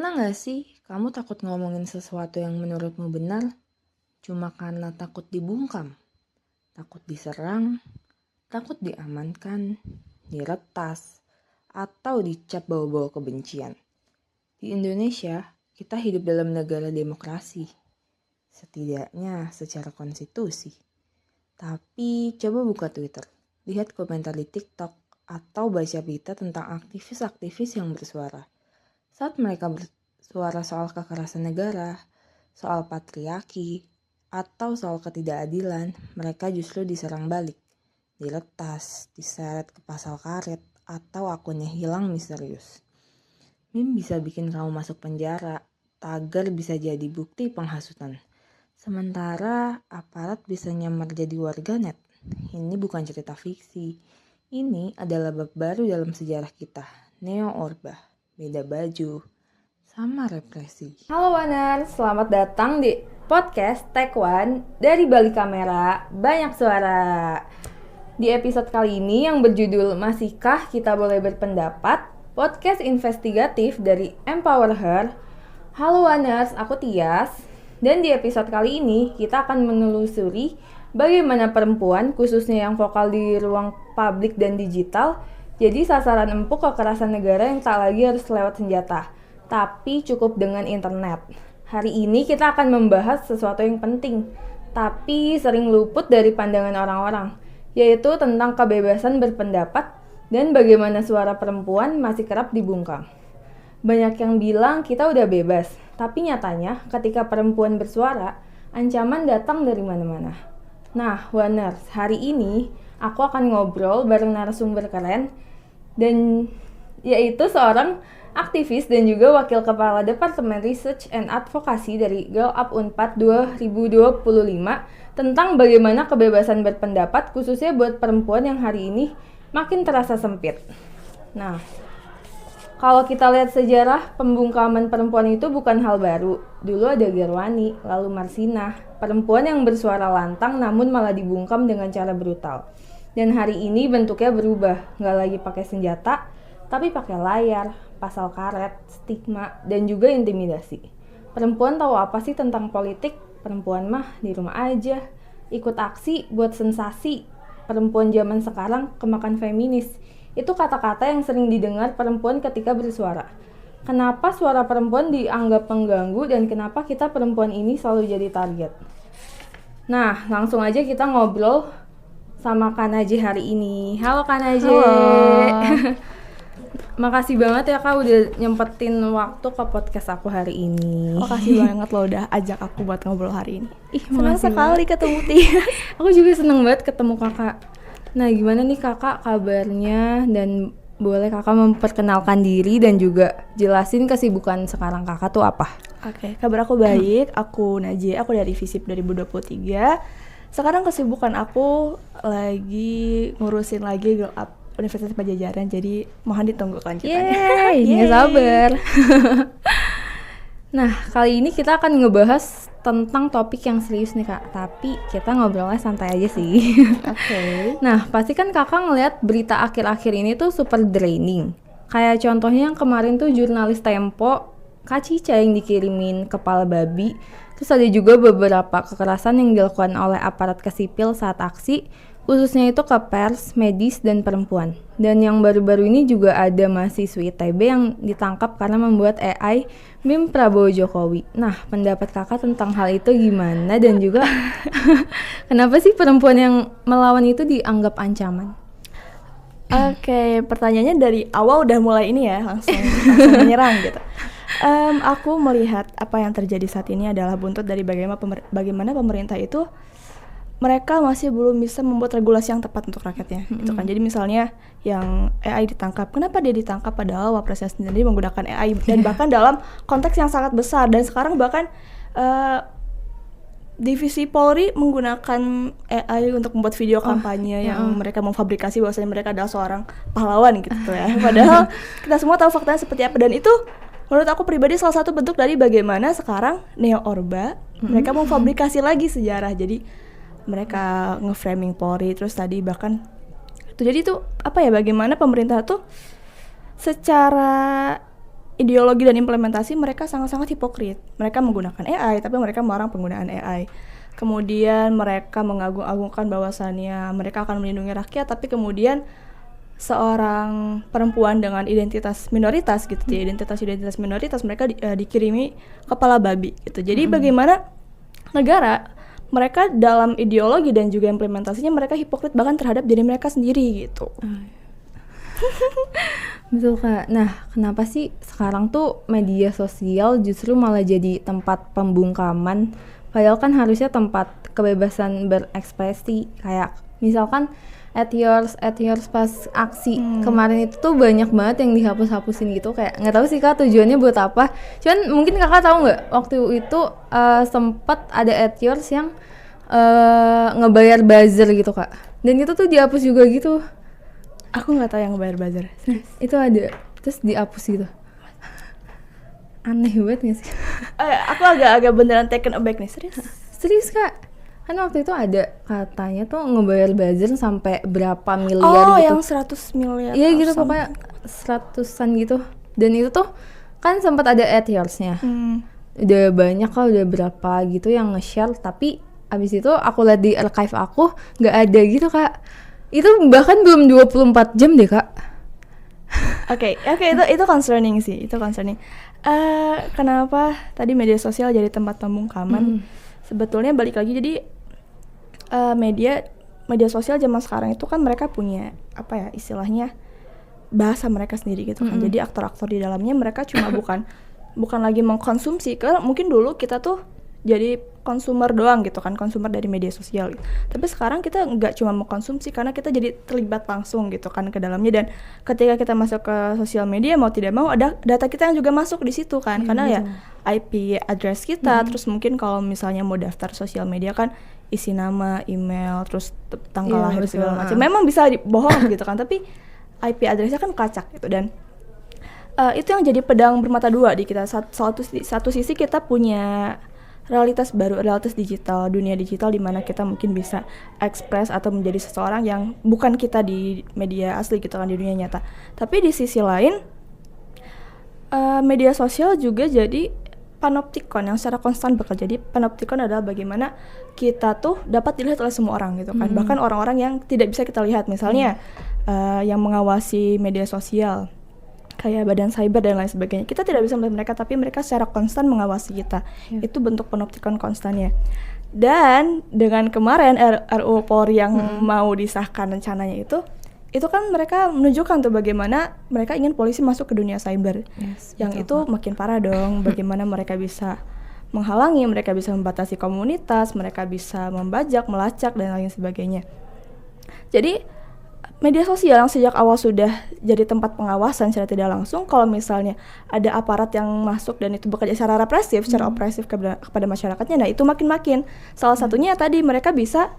Pernah gak sih kamu takut ngomongin sesuatu yang menurutmu benar cuma karena takut dibungkam, takut diserang, takut diamankan, diretas, atau dicap bawa-bawa kebencian? Di Indonesia, kita hidup dalam negara demokrasi, setidaknya secara konstitusi. Tapi coba buka Twitter, lihat komentar di TikTok, atau baca berita tentang aktivis-aktivis yang bersuara. Saat mereka bersuara soal kekerasan negara, soal patriarki, atau soal ketidakadilan, mereka justru diserang balik, diretas, diseret ke pasal karet, atau akunnya hilang misterius. Meme bisa bikin kamu masuk penjara, tagar bisa jadi bukti penghasutan. Sementara aparat bisa nyamar jadi warganet. Ini bukan cerita fiksi. Ini adalah bab baru dalam sejarah kita, neo-orba. Beda baju, sama represi. Halo Waner, selamat datang di podcast Take One dari balik kamera banyak suara. Di episode kali ini yang berjudul Masihkah Kita Boleh Berpendapat, podcast investigatif dari Empower Her. Halo Waners, aku Tias. Dan di episode kali ini kita akan menelusuri bagaimana perempuan, khususnya yang vokal di ruang publik dan digital, jadi sasaran empuk kekerasan negara yang tak lagi harus lewat senjata, tapi cukup dengan internet. Hari ini kita akan membahas sesuatu yang penting, tapi sering luput dari pandangan orang-orang, yaitu tentang kebebasan berpendapat dan bagaimana suara perempuan masih kerap dibungkam. Banyak yang bilang kita udah bebas, tapi nyatanya ketika perempuan bersuara, ancaman datang dari mana-mana. Nah, Waners, hari ini aku akan ngobrol bareng narasumber keren, dan yaitu seorang aktivis dan juga wakil kepala Departemen Research and Advocacy dari Girl Up Unpad 2025 tentang bagaimana kebebasan berpendapat khususnya buat perempuan yang hari ini makin terasa sempit. Nah, kalau kita lihat sejarah, pembungkaman perempuan itu bukan hal baru. Dulu ada Gerwani, lalu Marsinah, perempuan yang bersuara lantang namun malah dibungkam dengan cara brutal. Dan hari ini bentuknya berubah, nggak lagi pakai senjata, tapi pakai layar, pasal karet, stigma, dan juga intimidasi. Perempuan tahu apa sih tentang politik? Perempuan mah di rumah aja, ikut aksi buat sensasi. Perempuan zaman sekarang kemakan feminis. Itu kata-kata yang sering didengar perempuan ketika bersuara. Kenapa suara perempuan dianggap pengganggu dan kenapa kita perempuan ini selalu jadi target? Nah, langsung aja kita ngobrol sama Kak Najih hari ini. Halo Kak Najih. Halo. Makasih banget ya Kak udah nyempetin waktu ke podcast aku hari ini. Makasih banget lo udah ajak aku buat ngobrol hari ini. Senang makasih sekali ketemu Tia. Aku juga seneng banget ketemu kakak. Nah, gimana nih kakak kabarnya, dan boleh kakak memperkenalkan diri dan juga jelasin kesibukan sekarang kakak tuh apa? Oke, kabar aku baik. Aku Najih, aku dari FISIP 2023. Sekarang kesibukan aku lagi ngurusin lagi Girl Up Universitas Pajajaran, jadi mohon ditunggu kelanjutannya. Nggak sabar. Nah, kali ini kita akan ngebahas tentang topik yang serius nih kak, tapi kita ngobrolnya santai aja sih. Oke. Nah, pasti kan kakak ngeliat berita akhir-akhir ini tuh super draining. Kayak contohnya yang kemarin tuh jurnalis Tempo, Kak Cica yang dikirimin kepala babi. Terus ada juga beberapa kekerasan yang dilakukan oleh aparat kesipil saat aksi, khususnya itu ke pers, medis, dan perempuan. Dan yang baru-baru ini juga ada mahasiswi ITB yang ditangkap karena membuat AI meme Prabowo Jokowi. Nah, pendapat kakak tentang hal itu gimana? Dan juga kenapa sih perempuan yang melawan itu dianggap ancaman? Oke, pertanyaannya dari awal udah mulai ini ya, langsung menyerang gitu. Aku melihat apa yang terjadi saat ini adalah buntut dari bagaimana pemerintah itu mereka masih belum bisa membuat regulasi yang tepat untuk rakyatnya, gitu kan. Jadi misalnya yang AI ditangkap, kenapa dia ditangkap padahal wapresnya sendiri menggunakan AI dan bahkan dalam konteks yang sangat besar, dan sekarang bahkan divisi Polri menggunakan AI untuk membuat video kampanye yang mereka memfabrikasi bahwasanya mereka adalah seorang pahlawan gitu ya. Padahal kita semua tahu faktanya seperti apa, dan itu menurut aku pribadi salah satu bentuk dari bagaimana sekarang neo-orba mereka memfabrikasi lagi sejarah. Jadi mereka nge-framing Polri, terus tadi bahkan jadi tuh apa ya, bagaimana pemerintah tuh secara ideologi dan implementasi mereka sangat-sangat hipokrit. Mereka menggunakan AI, tapi mereka melarang penggunaan AI. Kemudian mereka mengagung-agungkan bahwasannya mereka akan melindungi rakyat, tapi kemudian seorang perempuan dengan identitas minoritas gitu ya, identitas minoritas mereka dikirimi kepala babi gitu. Jadi bagaimana negara mereka dalam ideologi dan juga implementasinya mereka hipokrit bahkan terhadap diri mereka sendiri gitu. Betul Kak. Nah, kenapa sih sekarang tuh media sosial justru malah jadi tempat pembungkaman, padahal kan harusnya tempat kebebasan berekspresi. Kayak misalkan at yours pas aksi kemarin itu tuh banyak banget yang dihapus-hapusin gitu, kayak nggak tahu sih Kak tujuannya buat apa. Cuman mungkin Kakak tahu nggak waktu itu sempat ada at yours yang ngebayar buzzer gitu Kak, dan itu tuh dihapus juga gitu. Aku nggak tahu yang ngebayar buzzer. Itu ada terus dihapus gitu. Aneh banget gak sih? Aku agak beneran taken aback nih, Serius Kak, kan waktu itu ada katanya tuh ngebayar buzzer sampai berapa miliar Oh, gitu. yang 100 miliar. Iya gitu, pokoknya 100-an gitu. Dan itu tuh kan sempat ada at yours-nya. Udah banyak lah, udah berapa gitu yang nge-share, tapi abis itu aku lihat di archive aku nggak ada gitu Kak. Itu bahkan belum 24 jam deh Kak. Oke, itu concerning sih, itu concerning. Kenapa tadi media sosial jadi tempat pembungkaman? Sebetulnya balik lagi, jadi media sosial zaman sekarang itu kan mereka punya apa ya istilahnya bahasa mereka sendiri gitu kan. Jadi aktor-aktor di dalamnya mereka cuma bukan lagi mengkonsumsi. Karena mungkin dulu kita tuh jadi konsumer doang gitu kan, konsumer dari media sosial gitu. Tapi sekarang kita nggak cuma mengkonsumsi, karena kita jadi terlibat langsung gitu kan ke dalamnya. Dan ketika kita masuk ke sosial media, mau tidak mau ada data kita yang juga masuk di situ kan, karena ya IP address kita. Terus mungkin kalau misalnya mau daftar sosial media kan isi nama, email, terus tanggal lahir segala macam. Memang bisa bohong gitu kan, tapi IP addressnya kan kacak gitu. Dan itu yang jadi pedang bermata dua di kita. Satu sisi kita punya realitas baru, realitas digital, dunia digital di mana kita mungkin bisa ekspres atau menjadi seseorang yang bukan kita di media asli gitu kan, di dunia nyata. Tapi di sisi lain media sosial juga jadi panoptikon yang secara konstan bekerja. Jadi panoptikon adalah bagaimana kita tuh dapat dilihat oleh semua orang gitu kan. Bahkan orang-orang yang tidak bisa kita lihat, misalnya yang mengawasi media sosial kayak badan cyber dan lain sebagainya. Kita tidak bisa melihat mereka, tapi mereka secara konstan mengawasi kita. Itu bentuk panoptikon konstannya. Dan dengan kemarin RUU Polri yang mau disahkan rencananya itu kan mereka menunjukkan tuh bagaimana mereka ingin polisi masuk ke dunia cyber. Yang itu makin parah dong. Bagaimana mereka bisa menghalangi, mereka bisa membatasi komunitas, mereka bisa membajak, melacak dan lain sebagainya. Jadi media sosial yang sejak awal sudah jadi tempat pengawasan secara tidak langsung, kalau misalnya ada aparat yang masuk dan itu bekerja secara represif, secara opresif kepada masyarakatnya, nah itu makin-makin. Salah satunya tadi mereka bisa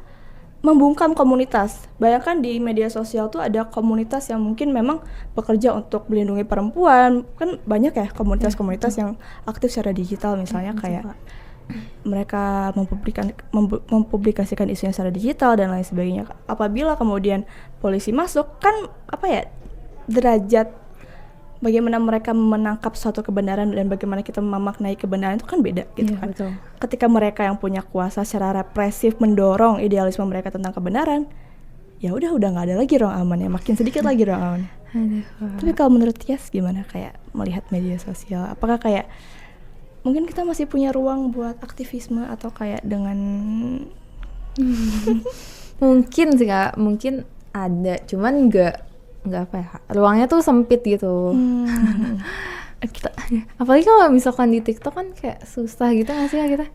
membungkam komunitas. Bayangkan di media sosial tuh ada komunitas yang mungkin memang bekerja untuk melindungi perempuan. Kan banyak ya komunitas-komunitas yang aktif secara digital, misalnya kayak mereka mempublikasikan isunya secara digital dan lain sebagainya. Apabila kemudian polisi masuk, kan apa ya, derajat bagaimana mereka menangkap suatu kebenaran dan bagaimana kita memaknai kebenaran itu kan beda gitu kan. Betul. Ketika mereka yang punya kuasa secara represif mendorong idealisme mereka tentang kebenaran, ya udah nggak ada lagi ruang aman ya, makin sedikit lagi ruang aman. Tapi kalau menurut Tias gimana, kayak melihat media sosial, apakah kayak mungkin kita masih punya ruang buat aktivisme atau kayak dengan Mungkin sih Kak, mungkin ada, cuman nggak apa ya, ruangnya tuh sempit gitu. Kita, apalagi kalau misalkan di TikTok kan kayak susah gitu nggak sih kita?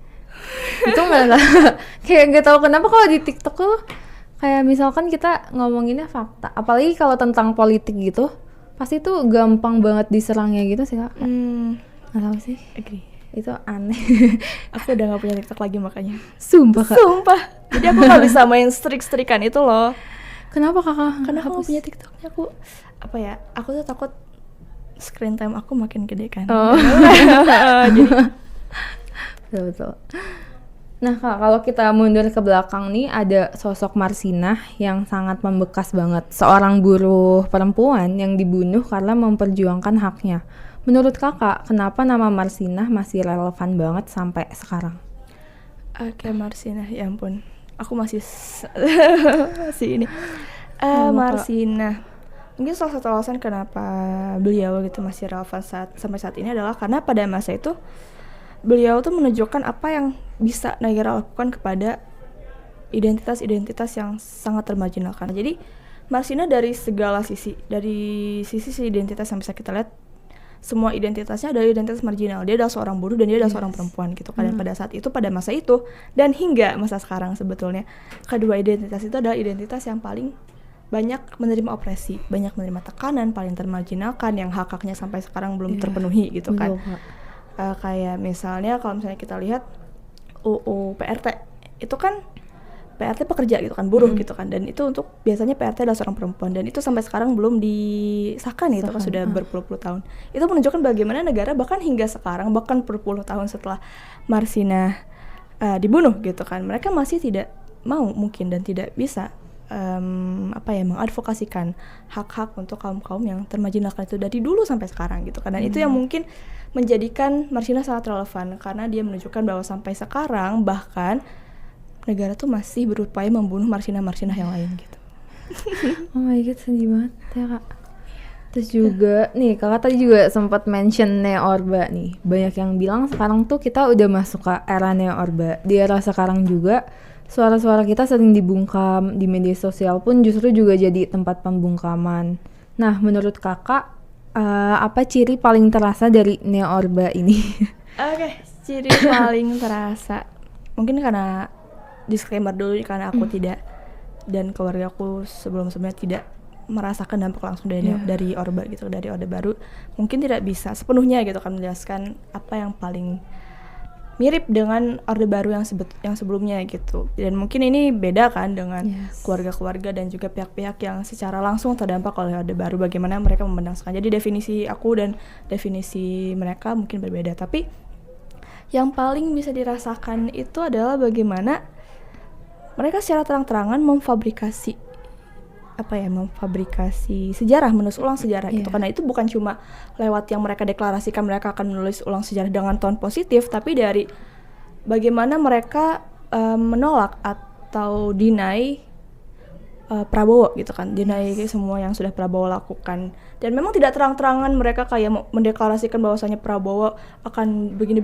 Itu nggak kayak nggak tahu kenapa kalau di TikTok tuh kayak misalkan kita ngomonginnya fakta, apalagi kalau tentang politik gitu, pasti tuh gampang banget diserangnya gitu sih Kak. Nggak tahu sih. Agree. Itu aneh. Aku udah nggak punya TikTok lagi makanya. Sumpah Kak. Sumpah. Jadi aku nggak bisa main strik-strikan itu loh. Kenapa Kakak? Karena aku nggak punya TikToknya. Aku apa ya? Aku tuh takut screen time aku makin gede kan. Jadi betul. Nah Kak, kalau kita mundur ke belakang nih, ada sosok Marsinah yang sangat membekas banget. Seorang buruh perempuan yang dibunuh karena memperjuangkan haknya. Menurut kakak, kenapa nama Marsinah masih relevan banget sampai sekarang? Oke, Marsinah, ya ampun. Aku masih masih ini. Halo, Kak. Marsinah. Mungkin salah satu alasan kenapa beliau gitu masih relevan sampai saat ini adalah karena pada masa itu beliau tuh menunjukkan apa yang bisa negara lakukan kepada identitas-identitas yang sangat termarginalkan. Jadi Marsinah dari segala sisi, dari sisi identitas yang bisa kita lihat, semua identitasnya adalah identitas marginal. Dia adalah seorang buruh dan dia adalah seorang perempuan gitu kan. Dan pada saat itu, pada masa itu, dan hingga masa sekarang sebetulnya, kedua identitas itu adalah identitas yang paling banyak menerima opresi, banyak menerima tekanan, paling termarginalkan, yang hak-haknya sampai sekarang belum terpenuhi gitu kan. Kayak misalnya kalau misalnya kita lihat UU PRT, itu kan PRT pekerja gitu kan, buruh gitu kan, dan itu untuk biasanya PRT adalah seorang perempuan, dan itu sampai sekarang belum disahkan gitu kan, sudah berpuluh-puluh tahun. Itu menunjukkan bagaimana negara bahkan hingga sekarang, bahkan berpuluh tahun setelah Marsinah dibunuh gitu kan, mereka masih tidak mau mungkin dan tidak bisa mengadvokasikan hak-hak untuk kaum-kaum yang termarginalkan itu dari dulu sampai sekarang gitu kan. Dan itu yang mungkin menjadikan Marsinah sangat relevan, karena dia menunjukkan bahwa sampai sekarang bahkan negara tuh masih berupaya membunuh Marsinah yang lain gitu. Oh my god, sedih banget ya Kak. Terus juga nih kakak tadi juga sempat mention neo-orba nih. Banyak yang bilang sekarang tuh kita udah masuk ke era neo-orba. Di era sekarang juga suara-suara kita sering dibungkam, di media sosial pun justru juga jadi tempat pembungkaman. Nah, menurut kakak, apa ciri paling terasa dari neo-orba ini? Oke, ciri paling terasa. Mungkin karena disclaimer dulu, karena aku tidak, dan keluarga aku sebelum-sebelumnya tidak merasakan dampak langsung dari Orba gitu, dari Orde Baru. Mungkin tidak bisa sepenuhnya gitu kan menjelaskan apa yang paling mirip dengan Orde Baru yang sebelumnya gitu. Dan mungkin ini beda kan dengan keluarga-keluarga dan juga pihak-pihak yang secara langsung terdampak oleh Orde Baru, bagaimana mereka memandang sekarang. Jadi definisi aku dan definisi mereka mungkin berbeda, tapi yang paling bisa dirasakan itu adalah bagaimana mereka secara terang-terangan memfabrikasi sejarah, menulis ulang sejarah gitu. Karena itu bukan cuma lewat yang mereka deklarasikan mereka akan menulis ulang sejarah dengan tone positif, tapi dari bagaimana mereka menolak atau deny Prabowo gitu kan, deny semua yang sudah Prabowo lakukan. Dan memang tidak terang-terangan mereka kayak mendeklarasikan bahwasanya Prabowo akan begini,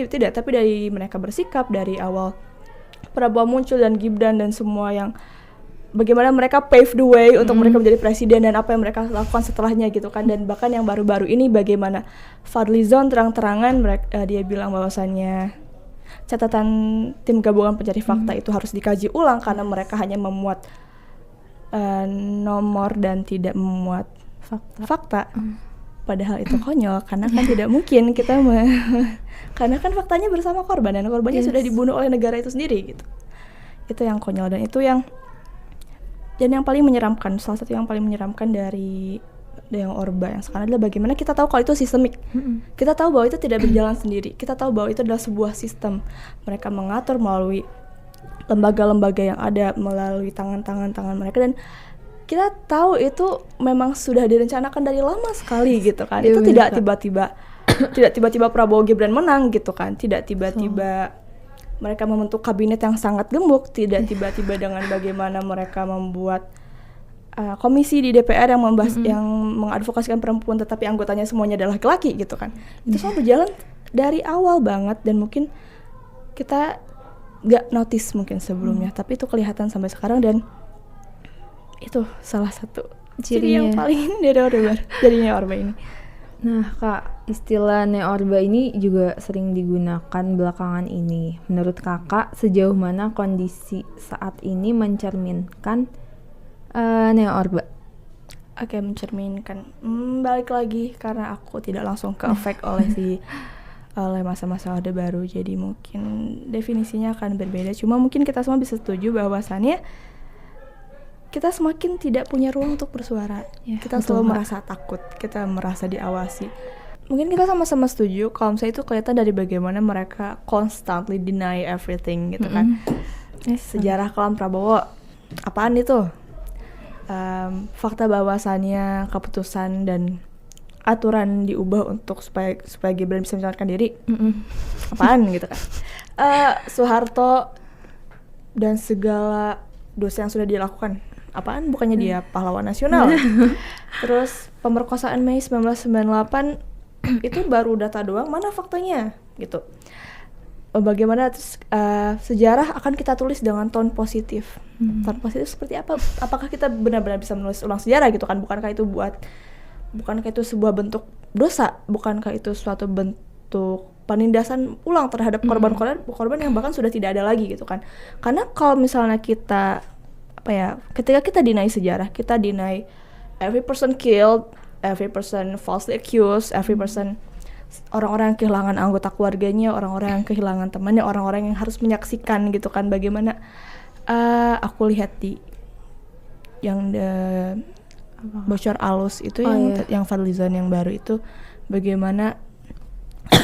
tidak. Tapi dari mereka bersikap dari awal Prabowo muncul dan Gibran dan semua yang bagaimana mereka pave the way untuk mereka menjadi presiden dan apa yang mereka lakukan setelahnya gitu kan. Dan bahkan yang baru-baru ini bagaimana Fadlizon terang-terangan dia bilang bahwasannya catatan tim gabungan pencari fakta itu harus dikaji ulang karena mereka hanya memuat nomor dan tidak memuat fakta. Padahal itu konyol karena kan tidak mungkin kita karena kan faktanya bersama korban dan korbannya sudah dibunuh oleh negara itu sendiri gitu. Itu yang konyol dan itu yang paling menyeramkan. Salah satu yang paling menyeramkan dari yang Orba yang sekarang adalah bagaimana kita tahu kalau itu sistemik. Kita tahu bahwa itu tidak berjalan sendiri. Kita tahu bahwa itu adalah sebuah sistem. Mereka mengatur melalui lembaga-lembaga yang ada, melalui tangan-tangan mereka, dan kita tahu itu memang sudah direncanakan dari lama sekali gitu kan. Itu tidak tiba-tiba Prabowo Gibran menang gitu kan. Tidak tiba-tiba mereka membentuk kabinet yang sangat gemuk, tidak tiba-tiba dengan bagaimana mereka membuat komisi di DPR yang membahas yang mengadvokasikan perempuan tetapi anggotanya semuanya adalah laki-laki gitu kan. Itu semua berjalan dari awal banget dan mungkin kita gak notice mungkin sebelumnya, tapi itu kelihatan sampai sekarang dan itu salah satu ciri yang paling dari Orba ini. Nah Kak, istilah neo-orba ini juga sering digunakan belakangan ini. Menurut kakak, sejauh mana kondisi saat ini mencerminkan neo-orba? Oke, mencerminkan. Balik lagi, karena aku tidak langsung ke efek oleh masa-masa Orde Baru, jadi mungkin definisinya akan berbeda. Cuma mungkin kita semua bisa setuju bahwasannya kita semakin tidak punya ruang untuk bersuara. Kita selalu merasa takut, kita merasa diawasi. Mungkin kita sama-sama setuju kalau misalnya itu kelihatan dari bagaimana mereka constantly deny everything gitu kan. Sejarah kelam Prabowo, apaan itu? Fakta bahwasannya keputusan dan aturan diubah untuk supaya Gibran bisa mencalonkan diri. Apaan gitu kan. Soeharto dan segala dosa yang sudah dilakukan. Apaan, bukannya dia pahlawan nasional. Terus pemerkosaan Mei 1998 itu baru data doang, mana faktanya gitu. Bagaimana terus sejarah akan kita tulis dengan tone positif. Tone positif seperti apa? Apakah kita benar-benar bisa menulis ulang sejarah gitu kan? Bukankah itu sebuah bentuk dosa? Bukankah itu suatu bentuk penindasan ulang terhadap korban yang bahkan sudah tidak ada lagi gitu kan? Karena kalau misalnya kita ketika kita deny sejarah, kita deny every person killed, every person falsely accused, every person, orang-orang yang kehilangan anggota keluarganya, orang-orang yang kehilangan temannya, orang-orang yang harus menyaksikan gitu kan, bagaimana aku lihat di yang bocor alus itu yang Fadlizon yang baru itu, bagaimana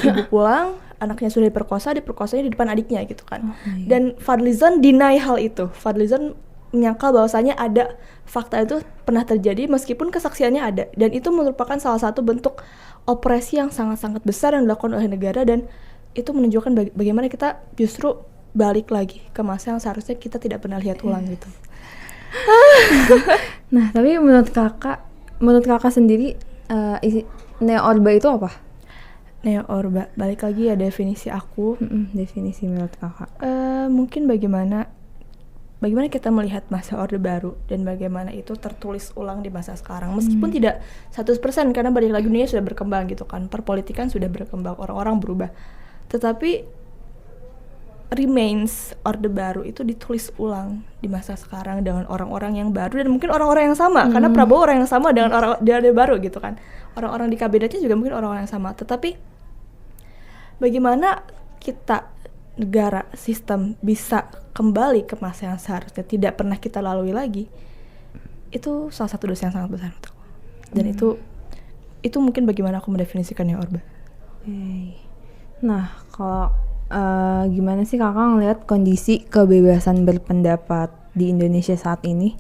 ibu pulang, anaknya sudah diperkosanya di depan adiknya gitu kan. Dan Fadlizon deny hal itu. Fadlizon menyangkal bahwasanya ada fakta itu pernah terjadi meskipun kesaksiannya ada, dan itu merupakan salah satu bentuk opresi yang sangat-sangat besar yang dilakukan oleh negara, dan itu menunjukkan bagaimana kita justru balik lagi ke masa yang seharusnya kita tidak pernah lihat ulang gitu. Nah, tapi menurut kakak sendiri neo-orba itu apa? Neo-orba, balik lagi ya definisi aku. Definisi menurut kakak. Mungkin bagaimana kita melihat masa Orde Baru dan bagaimana itu tertulis ulang di masa sekarang. Meskipun tidak 100% karena balik lagi dunia sudah berkembang gitu kan. Perpolitikan sudah berkembang, orang-orang berubah. Tetapi remains Orde Baru itu ditulis ulang di masa sekarang dengan orang-orang yang baru dan mungkin orang-orang yang sama. Karena Prabowo orang yang sama dengan orang di Orde Baru gitu kan. Orang-orang di kabinetnya juga mungkin orang-orang yang sama. Tetapi bagaimana kita, negara, sistem bisa kembali ke masa yang seharusnya tidak pernah kita lalui lagi, itu salah satu dosa yang sangat besar untuk aku. Dan itu mungkin bagaimana aku mendefinisikan neo-orba. Nah, kalau gimana sih kakak ngelihat kondisi kebebasan berpendapat di Indonesia saat ini,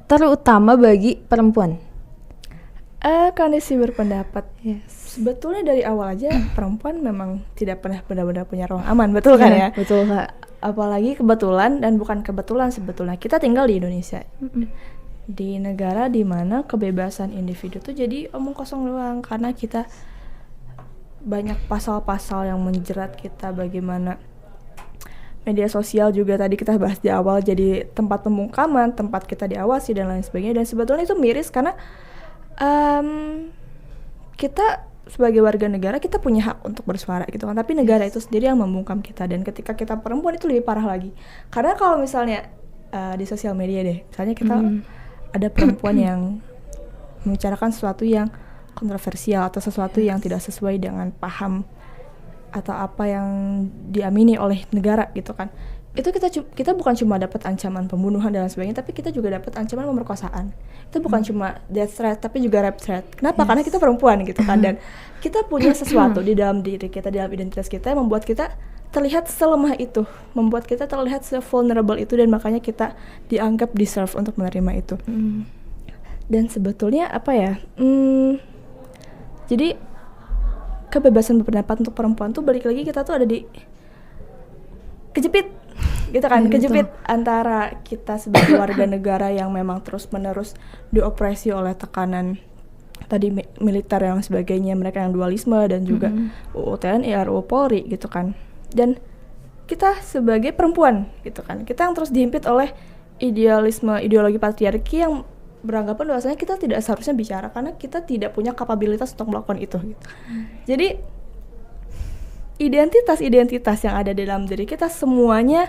terutama bagi perempuan? Kondisi berpendapat, sebetulnya dari awal aja perempuan memang tidak pernah benar-benar punya ruang aman, betul kan ya? Betul kak. Apalagi kebetulan, dan bukan kebetulan sebetulnya, kita tinggal di Indonesia, di negara di mana kebebasan individu tuh jadi omong kosong doang, karena kita banyak pasal-pasal yang menjerat kita, bagaimana media sosial juga tadi kita bahas di awal jadi tempat pembungkaman, tempat kita diawasi dan lain sebagainya. Dan sebetulnya itu miris karena kita sebagai warga negara kita punya hak untuk bersuara gitu kan, tapi negara itu sendiri yang membungkam kita. Dan ketika kita perempuan itu lebih parah lagi, karena kalau misalnya di sosial media deh, misalnya kita ada perempuan yang membicarakan sesuatu yang kontroversial atau sesuatu yang tidak sesuai dengan paham atau apa yang diamini oleh negara gitu kan, itu kita bukan cuma dapat ancaman pembunuhan dan lain sebagainya, tapi kita juga dapat ancaman pemerkosaan. Itu bukan cuma death threat tapi juga rape threat. Kenapa? Karena kita perempuan gitu kan, dan kita punya sesuatu di dalam diri kita, di dalam identitas kita yang membuat kita terlihat selemah itu, membuat kita terlihat se-vulnerable itu, dan makanya kita dianggap deserve untuk menerima itu. Dan sebetulnya jadi kebebasan berpendapat untuk perempuan tuh balik lagi kita tuh ada di kejepit gitu kan, kejepit antara kita sebagai warga negara yang memang terus-menerus diopresi oleh tekanan tadi militer yang sebagainya, mereka yang dualisme dan juga UU TNI, RUU Polri gitu kan, dan kita sebagai perempuan gitu kan, kita yang terus dihimpit oleh ideologi patriarki yang beranggapan bahwasanya kita tidak seharusnya bicara karena kita tidak punya kapabilitas untuk melakukan itu gitu. Jadi identitas yang ada dalam diri kita semuanya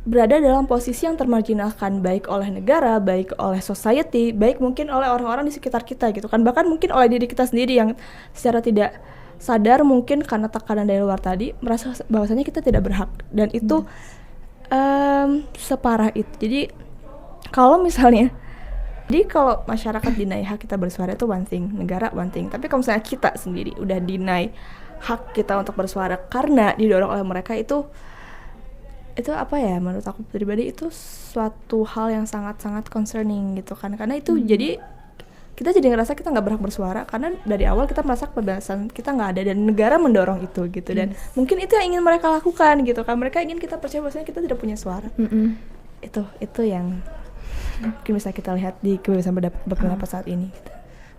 berada dalam posisi yang termarginalkan, baik oleh negara, baik oleh society, baik mungkin oleh orang-orang di sekitar kita gitu kan, bahkan mungkin oleh diri kita sendiri yang secara tidak sadar mungkin karena tekanan dari luar tadi merasa bahwasanya kita tidak berhak, dan itu separah itu. Jadi kalau masyarakat deny hak kita bersuara itu one thing, negara one thing. Tapi kalau misalnya kita sendiri udah deny hak kita untuk bersuara karena didorong oleh mereka, itu menurut aku pribadi itu suatu hal yang sangat-sangat concerning gitu kan. Karena itu jadi kita jadi ngerasa kita nggak berhak bersuara karena dari awal kita merasa kebebasan kita nggak ada dan negara mendorong itu gitu. Dan mungkin itu yang ingin mereka lakukan gitu kan, mereka ingin kita percaya bahwasanya kita tidak punya suara. Itu yang mungkin bisa kita lihat di kebebasan berpendapat saat ini gitu.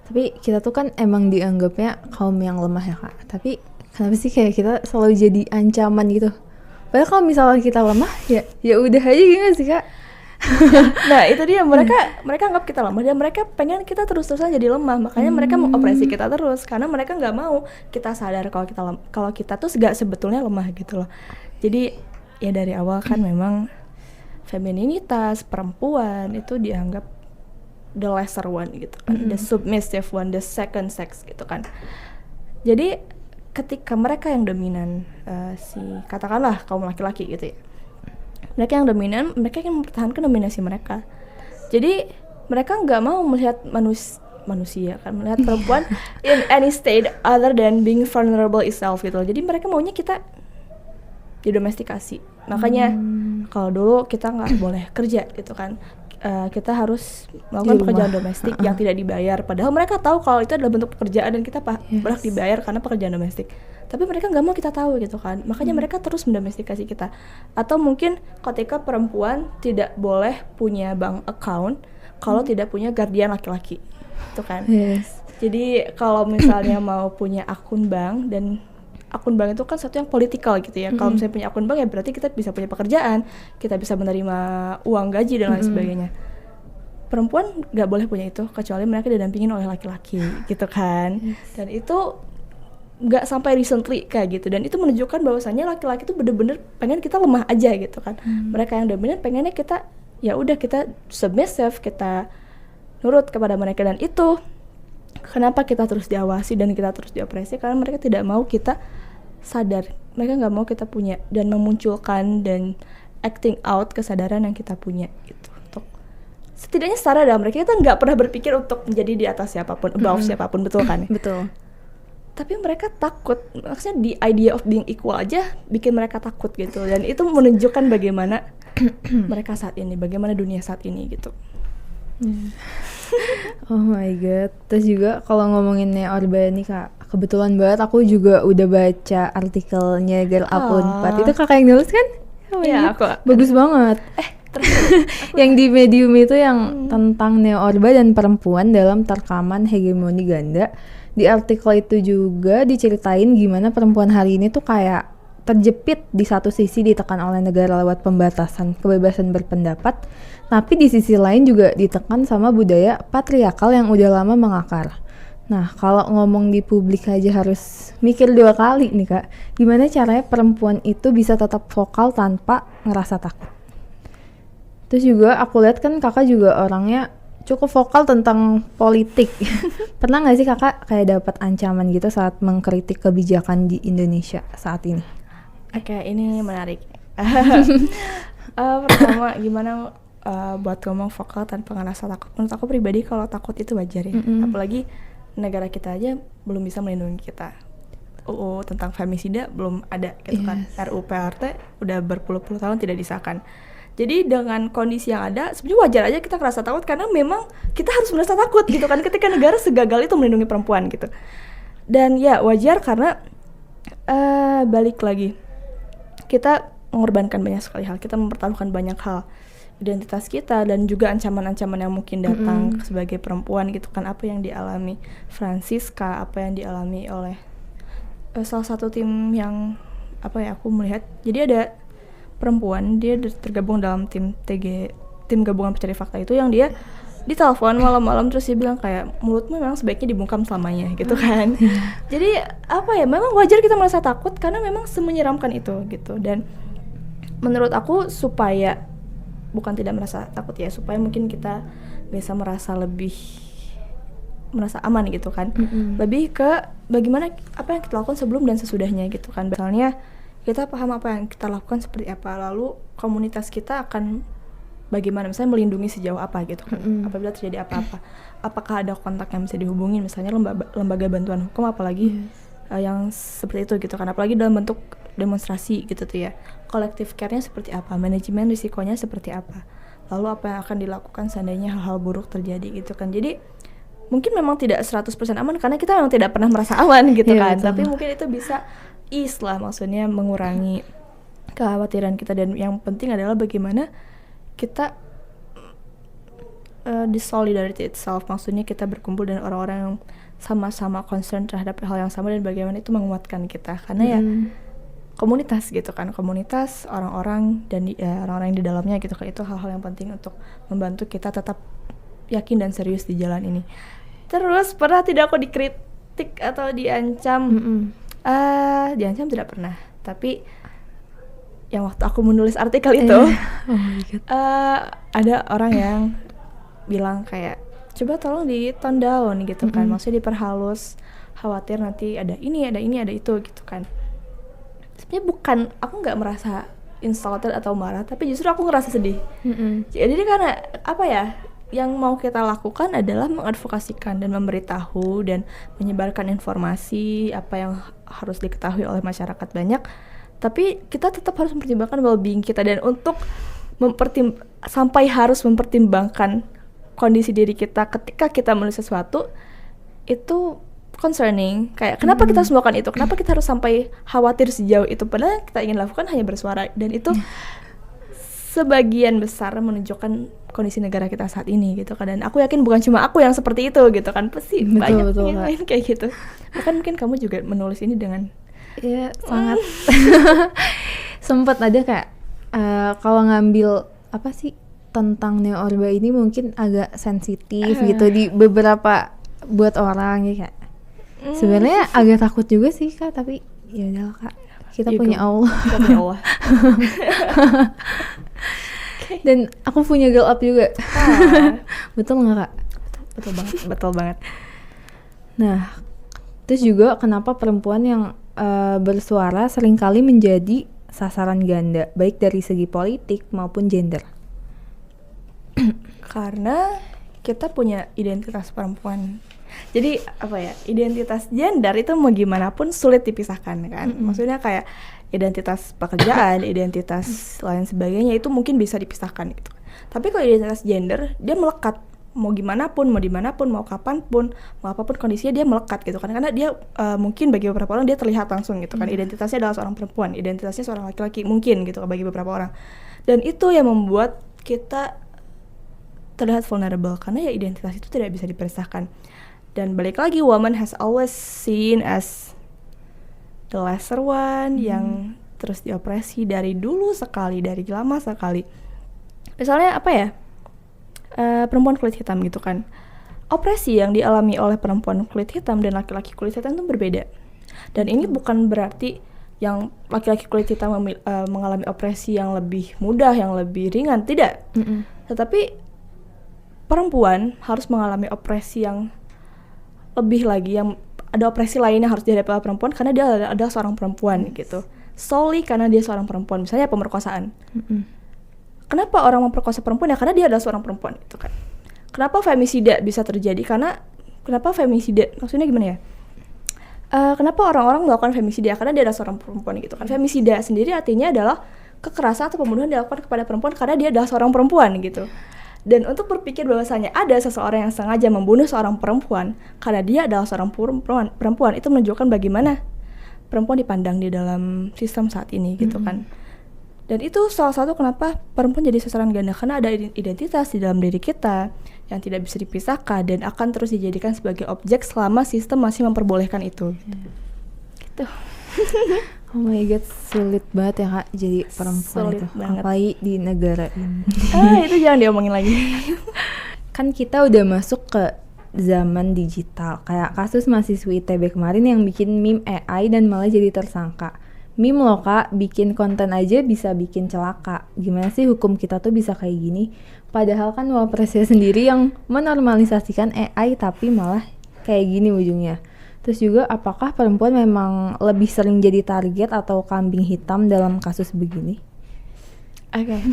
Tapi kita tuh kan emang dianggapnya kaum yang lemah ya Kak. Tapi kenapa sih kayak kita selalu jadi ancaman gitu? Padahal kalau misalnya kita lemah ya udah aja gitu gak sih Kak? Nah itu dia, mereka anggap kita lemah dan mereka pengen kita terus-terusan jadi lemah, makanya mereka mengoperasi kita terus karena mereka nggak mau kita sadar kalau kita tuh nggak sebetulnya lemah gitu loh. Jadi ya dari awal kan memang femininitas perempuan itu dianggap the lesser one gitu kan, the submissive one, the second sex gitu kan. Jadi ketika mereka yang dominan, katakanlah kaum laki-laki gitu ya, mereka yang dominan, mereka ingin mempertahankan dominasi mereka. Jadi mereka nggak mau melihat manusia kan, melihat perempuan in any state other than being vulnerable itself gitu. Jadi mereka maunya kita didomestikasi. Makanya kalau dulu kita nggak boleh kerja gitu kan, kita harus melakukan pekerjaan domestik yang tidak dibayar. Padahal mereka tahu kalau itu adalah bentuk pekerjaan dan kita berhak dibayar karena pekerjaan domestik. Tapi mereka nggak mau kita tahu gitu kan. Makanya mereka terus mendomestikasi kita. Atau mungkin ketika perempuan tidak boleh punya bank account kalau tidak punya guardian laki-laki, itu kan. Jadi kalau misalnya mau punya akun bank, dan akun bank itu kan satu yang politikal gitu ya. Kalau misalnya punya akun bank ya berarti kita bisa punya pekerjaan, kita bisa menerima uang gaji dan lain sebagainya. Perempuan nggak boleh punya itu kecuali mereka didampingin oleh laki-laki gitu kan. Dan itu nggak sampai recently kayak gitu, dan itu menunjukkan bahwasannya laki-laki itu bener-bener pengen kita lemah aja gitu kan. Mereka yang dominan pengennya kita ya udah kita submissive, kita nurut kepada mereka, dan itu kenapa kita terus diawasi dan kita terus diopresi, karena mereka tidak mau kita sadar, mereka nggak mau kita punya dan memunculkan dan acting out kesadaran yang kita punya gitu. Untuk setidaknya secara dalam mereka kita nggak pernah berpikir untuk menjadi di atas siapapun, above siapapun, betul kan? Betul. Tapi mereka takut, maksudnya the idea of being equal aja bikin mereka takut gitu, dan itu menunjukkan bagaimana mereka saat ini, bagaimana dunia saat ini gitu. Oh my god. Terus juga kalau ngomongin Orba nih Kak, kebetulan banget aku juga udah baca artikelnya Girl Up Unpad. Itu Kakak yang nulis kan? Iya, aku. Bagus banget. Yang di Medium itu yang tentang Neo Orba dan perempuan dalam terkaman hegemoni ganda. Di artikel itu juga diceritain gimana perempuan hari ini tuh kayak terjepit di satu sisi ditekan oleh negara lewat pembatasan kebebasan berpendapat, tapi di sisi lain juga ditekan sama budaya patriarkal yang udah lama mengakar. Nah, kalau ngomong di publik aja harus mikir 2 kali nih Kak, gimana caranya perempuan itu bisa tetap vokal tanpa ngerasa takut. Terus juga aku lihat kan Kakak juga orangnya cukup vokal tentang politik. Pernah nggak sih Kakak kayak dapat ancaman gitu saat mengkritik kebijakan di Indonesia saat ini? Oke, ini menarik. Pertama, gimana buat ngomong vokal tanpa ngerasa takut? Menurut aku pribadi kalau takut itu wajar ya. Apalagi negara kita aja belum bisa melindungi kita. UU tentang femisida belum ada gitu kan. RUU PRT udah berpuluh-puluh tahun tidak disahkan. Jadi dengan kondisi yang ada, sebenarnya wajar aja kita ngerasa takut karena memang kita harus merasa takut gitu kan ketika negara segagal itu melindungi perempuan gitu. Dan ya wajar karena balik lagi, kita mengorbankan banyak sekali hal, kita mempertaruhkan banyak hal, identitas kita dan juga ancaman-ancaman yang mungkin datang sebagai perempuan gitu kan. Apa yang dialami Francisca, apa yang dialami oleh salah satu tim yang aku melihat, jadi ada perempuan, dia tergabung dalam tim gabungan pencari fakta itu, yang dia ditelepon malam-malam terus dia bilang kayak mulutmu memang sebaiknya dibungkam selamanya gitu kan. Jadi memang wajar kita merasa takut karena memang semenyeramkan itu gitu. Dan menurut aku supaya bukan tidak merasa takut ya, supaya mungkin kita bisa merasa aman gitu kan. Lebih ke bagaimana apa yang kita lakukan sebelum dan sesudahnya gitu kan. Misalnya kita paham apa yang kita lakukan seperti apa, lalu komunitas kita akan bagaimana, misalnya melindungi sejauh apa gitu kan. Apabila terjadi apa-apa, apakah ada kontak yang bisa dihubungin, misalnya lembaga bantuan hukum, apalagi yang seperti itu gitu kan, apalagi dalam bentuk demonstrasi gitu tuh ya. Collective care-nya seperti apa, manajemen risikonya seperti apa, lalu apa yang akan dilakukan seandainya hal-hal buruk terjadi gitu kan. Jadi mungkin memang tidak 100% aman karena kita memang tidak pernah merasa aman gitu Iya, kan. betul. Tapi mungkin itu bisa ease lah, maksudnya mengurangi kekhawatiran kita. Dan yang penting adalah bagaimana kita di solidarity itself, maksudnya kita berkumpul dengan orang-orang yang sama-sama concern terhadap hal yang sama dan bagaimana itu menguatkan kita. Karena ya komunitas gitu kan, komunitas orang-orang dan orang-orang yang di dalamnya gitu kan, itu hal-hal yang penting untuk membantu kita tetap yakin dan serius di jalan ini. Terus pernah tidak aku dikritik atau diancam? Diancam tidak pernah, tapi yang waktu aku menulis artikel itu Oh my God. ada orang yang bilang kayak coba tolong di tone down gitu kan, maksudnya diperhalus, khawatir nanti ada ini ada itu gitu kan. Sebenarnya bukan, aku nggak merasa insulted atau marah, tapi justru aku ngerasa sedih. Jadi karena apa ya, yang mau kita lakukan adalah mengadvokasikan dan memberitahu dan menyebarkan informasi apa yang harus diketahui oleh masyarakat banyak. Tapi kita tetap harus mempertimbangkan well-being kita, dan untuk sampai harus mempertimbangkan kondisi diri kita ketika kita menulis sesuatu itu concerning. Kayak kenapa kita harus melakukan itu? Kenapa kita harus sampai khawatir sejauh itu? Padahal kita ingin lakukan hanya bersuara, dan itu sebagian besar menunjukkan kondisi negara kita saat ini gitu kan. Dan aku yakin bukan cuma aku yang seperti itu gitu kan, pasti banyak betul, yang lain kayak gitu. Bahkan mungkin kamu juga menulis ini dengan Iya, sangat. Sempat ada kayak kalau ngambil apa sih tentang neo orba ini mungkin agak sensitif gitu di beberapa buat orang ya, kayak sebenarnya agak takut juga sih Kak, tapi ya udah Kak, kita punya Allah. Kita punya Allah. Dan aku punya girl up juga. Betul nggak Kak? Betul banget. Nah, terus juga kenapa perempuan yang bersuara seringkali menjadi sasaran ganda, baik dari segi politik maupun gender? Karena kita punya identitas perempuan. Jadi apa ya, identitas gender itu mau gimana pun sulit dipisahkan kan. Maksudnya kayak identitas pekerjaan, identitas lain sebagainya itu mungkin bisa dipisahkan gitu. Tapi kalau identitas gender, dia melekat. Mau gimana pun, mau dimanapun, mau kapanpun, mau apapun kondisinya dia melekat gitu kan. Karena dia mungkin bagi beberapa orang dia terlihat langsung gitu kan. Identitasnya adalah seorang perempuan, identitasnya seorang laki-laki mungkin gitu bagi beberapa orang. Dan itu yang membuat kita terlihat vulnerable karena ya identitas itu tidak bisa dipisahkan. Dan balik lagi, woman has always seen as the lesser one yang terus diopresi dari dulu sekali, dari lama sekali. Misalnya apa ya, perempuan kulit hitam gitu kan, opresi yang dialami oleh perempuan kulit hitam dan laki-laki kulit hitam itu berbeda. Dan ini bukan berarti yang laki-laki kulit hitam mengalami opresi yang lebih mudah, yang lebih ringan, tidak. Tetapi perempuan harus mengalami opresi yang lebih lagi, yang ada opresi lainnya harus dihadapi oleh perempuan karena dia adalah seorang perempuan gitu. Solely karena dia seorang perempuan, misalnya pemerkosaan. Kenapa orang memperkosa perempuan? Ya karena dia adalah seorang perempuan gitu kan. Kenapa femisida bisa terjadi? Kenapa femisida? Maksudnya gimana ya? Kenapa orang-orang melakukan femisida? Karena dia adalah seorang perempuan gitu kan. Femisida sendiri artinya adalah kekerasan atau pembunuhan dilakukan kepada perempuan karena dia adalah seorang perempuan gitu. Dan untuk berpikir bahwasanya ada seseorang yang sengaja membunuh seorang perempuan karena dia adalah seorang perempuan, itu menunjukkan bagaimana perempuan dipandang di dalam sistem saat ini gitu kan. Dan itu salah satu kenapa perempuan jadi sasaran ganda, karena ada identitas di dalam diri kita yang tidak bisa dipisahkan dan akan terus dijadikan sebagai objek selama sistem masih memperbolehkan itu. Gitu. Oh my God, sulit banget ya Kak jadi perempuan Sulit itu, banget. apalagi di negara ini. Itu jangan diomongin lagi. Kan kita udah masuk ke zaman digital, kayak kasus mahasiswi ITB kemarin yang bikin meme AI dan malah jadi tersangka. Meme loh Kak, bikin konten aja bisa bikin celaka. Gimana sih hukum kita tuh bisa kayak gini? Padahal kan Wapresnya sendiri yang menormalisasikan AI tapi malah kayak gini ujungnya. Terus juga apakah perempuan memang lebih sering jadi target atau kambing hitam dalam kasus begini? Oke.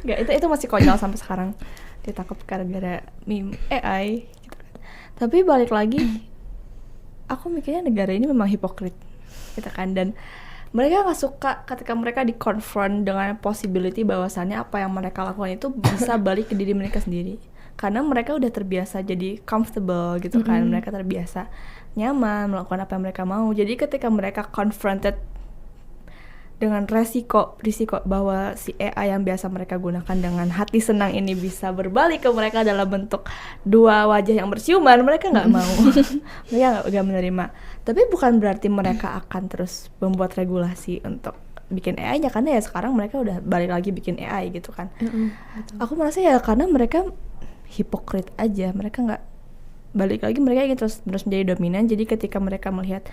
Enggak, itu masih konyol sampai sekarang. Ditangkap gara-gara meme AI gitu kan. Tapi balik lagi, aku mikirnya negara ini memang hipokrit gitu kan, dan mereka nggak suka ketika mereka dikonfront dengan possibility bahwasannya apa yang mereka lakukan itu bisa balik ke diri mereka sendiri. karena mereka udah terbiasa jadi comfortable gitu kan, mereka terbiasa nyaman melakukan apa yang mereka mau. Jadi ketika mereka confronted dengan risiko bahwa si AI yang biasa mereka gunakan dengan hati senang ini bisa berbalik ke mereka dalam bentuk dua wajah yang bersiuman, mereka nggak mau. Mereka nggak menerima. Tapi bukan berarti mereka akan terus membuat regulasi untuk bikin AI-nya, karena ya sekarang mereka udah balik lagi bikin AI gitu kan. Aku merasa ya karena mereka hipokrit aja, mereka nggak balik lagi, mereka ingin terus menjadi dominan. Jadi ketika mereka melihat